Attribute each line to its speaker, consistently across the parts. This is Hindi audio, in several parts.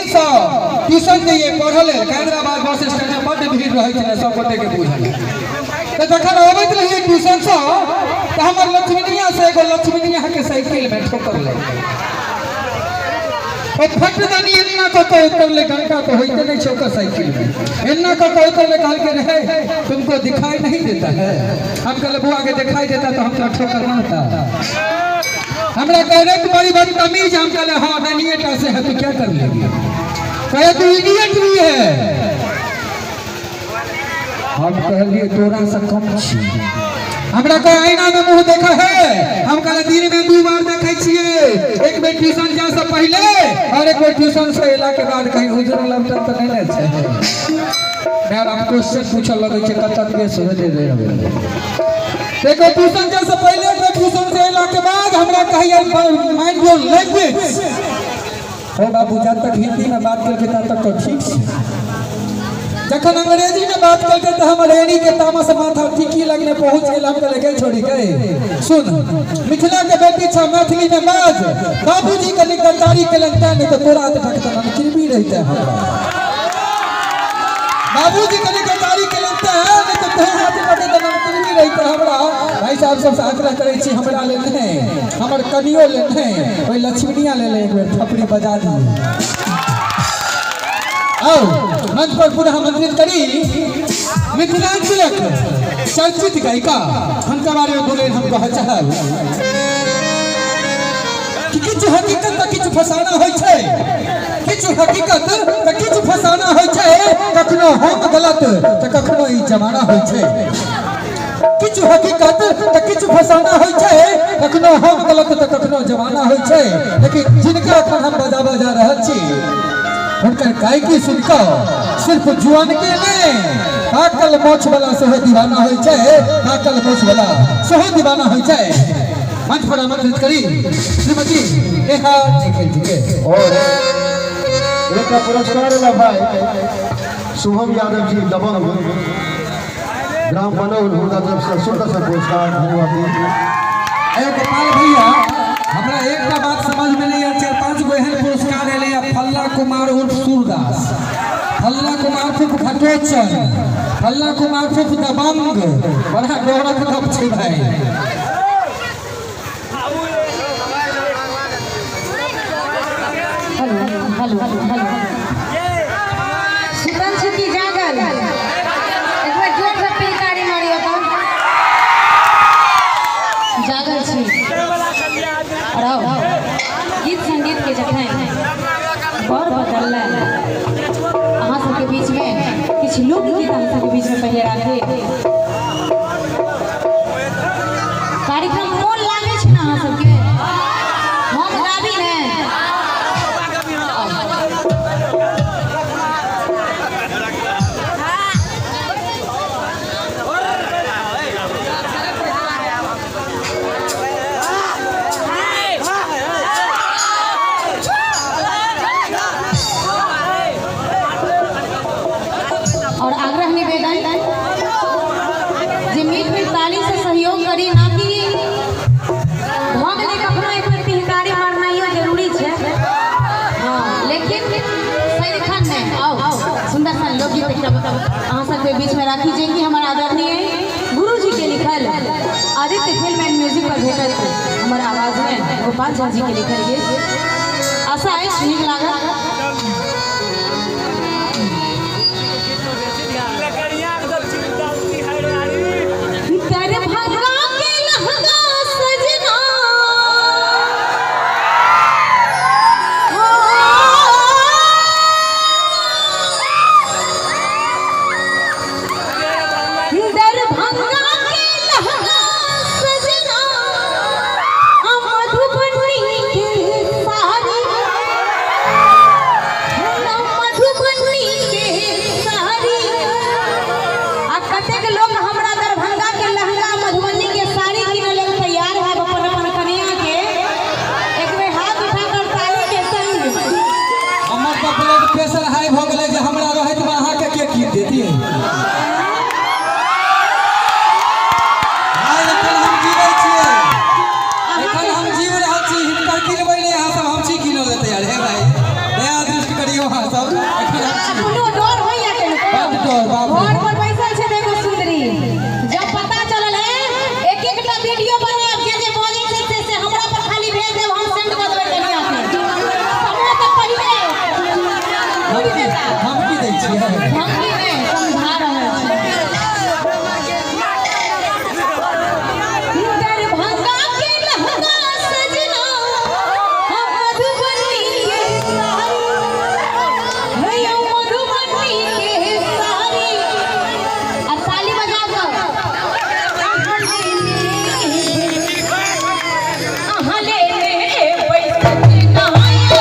Speaker 1: दिन से ट्यूशन के ये पढ़ल हैदराबाद बस स्टैंड में बड़ भीड़ रही है सब गोटे के बुझल तो जखन अबैत रहिए ट्यूशन से तो हमर लक्ष्मीनिया से एगो लक्ष्मीनिया के साइकिल में ठोकर लग और फटदानी इतना को उतरले घंटा तो होते नहीं छोकर साइकिल में इतना को उतरले काल के रहे तुमको दिखाई नहीं देता है हम कल बुआ के दिखाई देता तो हम तो ठोकर मारता हमरा कहने की बड़ी बदतमीज हम कल हाँ डनिएटा से है तो क्या कर लेगी कहे तू इडियट भी है हम कहलिए तोरा से कम छी हमरा को आईना में मुंह देखा है हम कल दिन में 2 बार देखे छिए एक बेर ट्यूशन जा से पहले और एक बेर ट्यूशन से एला के बाद कहीं उजर लमटन तो नहीं ले छै यार हम क्वेश्चन पूछल लगे छै कत के समझ दे रहे देखो ट्यूशन जा से पहले एक ट्यूशन से एला के बाद हमरा कहिए माइंड योर लैंग्वेज ओ बाबू जब तक हिंदी में बात करके तब तक तो ठीक छै जखन अंग्रेजी में बात करके तो हम रेणी के तामस माथा टिकी लगने पहुंच गए हम कहले गए छोड़ी गए सुन मिथिला के बेटी छ मैथिली में बाज बाबूजी के निकलदारी के लगता नहीं तो तोरा तो ढकता हम किरबी रहते हैं बाबूजी के निकलदारी के लगता है नहीं तो तोरा तो ढकता हम किरबी रहते हमरा भाई साहब सब आग्रह करे छी हमरा ले नहीं हमर कनियो ले नहीं ओई लक्ष्मीनिया ले ले एक बेर थपड़ी बजा दी आओ मंच पर पुनः आमंत्रित करी मिथिलांचलक चर्चित गायिका हमका बारे में बोले हम कह चाहब कि किछु हकीकत त किछु फसाना होय छै किछु हकीकत त किछु फसाना होय छै कखनो हम गलत त कखनो ई जमाना होय छै किछु हकीकत त किछु फसाना होय छै कखनो हम गलत त कखनो जमाना होय छै लेकिन जिनका अखन हम बजा रहल छी उनका गायकी सुनकर सिर्फ जुआन के नहीं पाकल मोछ वाला सेहो दीवाना होय छै पाकल मोछ वाला सेहो दीवाना होय छै मंच पर आमंत्रित करी श्रीमती नेहा जी के
Speaker 2: और एक पुरस्कार ला भाई शुभम यादव जी दबंग ग्राम बनौर हुनका तरफ से छोटा सा पुरस्कार धन्यवाद
Speaker 1: ए गोपाल भैया हमरा एकटा बात समझ में नहीं आया 4-5 गो एहन पुरस्कार एले फल्ला कुमार उर्फ सूरदास फल्ला कुमार उर्फ घटोचन फल्ला कुमार उर्फ दबंग बड़ा गौरव गप छै भाई
Speaker 3: हेलो सुतन छुट्टी जागल एक बार जोर से पिलकारी मारियो तो जागल छी गीत संगीत के जखन बड़ बदल अहाँ सबके बीच में किछु लोकगीत अहाँ सबके बीच में पहले राखे कार्यक्रम मोन लागे छै ना अहाँ सबके हम गाबी ने और आग्रह निवेदन जे मीठ मीठ ताली से सहयोग करी ना कि भऽ गेलै कखनो एक बेर पिहकारी मारनाइयो जरूरी छै हाँ लेकिन सदिखन नहीं आओ सुंदर सा लोकगीत एकटा अहाँ सबके बीच में राखी जे कि हमर आदरणीय गुरु जी के लिखल आदित्य फिल्म एंड म्यूजिक पर भेटल हमर आवाज में गोपाल झा जी के लिखल गीत आशा है नीक लागत
Speaker 1: प्रेशर हाई भ गेलै जे हमरा रहत में अहाँ के गीत देती हां एखन हम जीवै छियै एखन हम जीव रहल छी हिनकर किनबै नै अहाँ सब हम छी किनो ले तैयार हे भाई दया दृष्टि करियो सब
Speaker 3: अपनो डर होइया के
Speaker 1: बड़ डर बाप रे।
Speaker 3: घर पर बैसल छै देखो सुंदरी जब पता चलल है एक एकटा वीडियो बनाएब जे बोलै छै से हमरा पर खाली भेज देब हम सेंड कर देबै कनिया के समय तक पहिले
Speaker 1: हम की दै छियै
Speaker 3: हम की नहीं समझा रहल छी दरभंगा के लहंगा सजना हम मधुबनी के साड़ी भैया मधुबनी के साड़ी आ ताली बजा कर अहाँ ले पैसा नहाया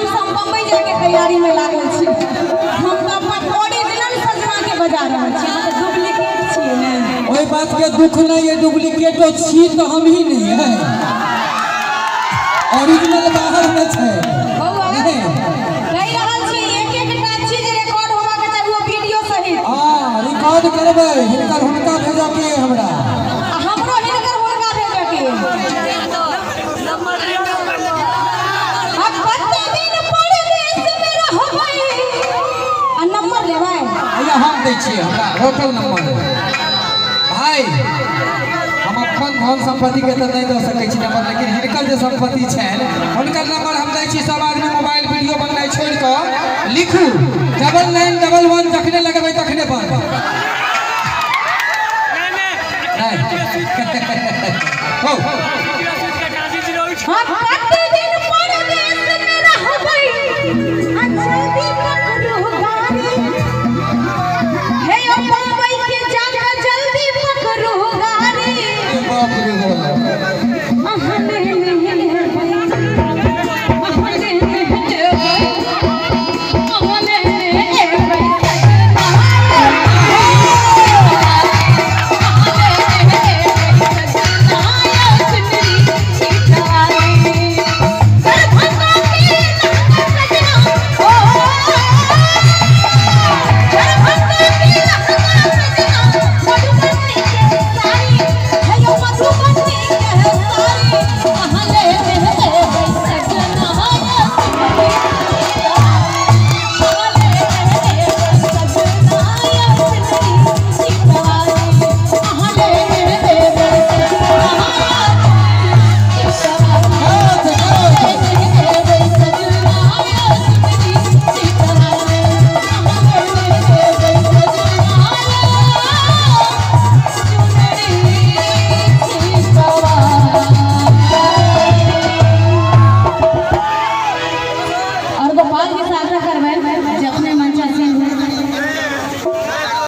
Speaker 3: तैयारी में लागल छी हम तो अपन ओरिजिनल सजना के बजा रहल छी हम तो डुप्लीकेट छी ने
Speaker 1: ओई बात के दुख नहीं है डुप्लीकेटो छी तो हम ही नहीं है ओरिजिनल बाहर में छै
Speaker 3: बौआ कहि रहल छी एक एकटा चीज रिकॉर्ड होबा के चाही वो वीडियो सहित
Speaker 1: हां रिकॉर्ड करबै हिनकर हुनका भेजा के हमरा
Speaker 3: हमरो हिनकर हुनका भेजा के अब कते दिन परदेश में रहबै आ नंबर लेबै
Speaker 1: भैया हम दै छियै हमरा होटल नंबर भाई हम अपन धन संपत्ति के तो नहीं दे सकै छी नंबर लेकिन हिनकर जे संपत्ति छैन हुनकर नंबर हम दै छी सब आदमी मोबाइल वीडियो बननाइ छोड़ के लिखू 9911 जखने लगबै तखने बंद नहीं हो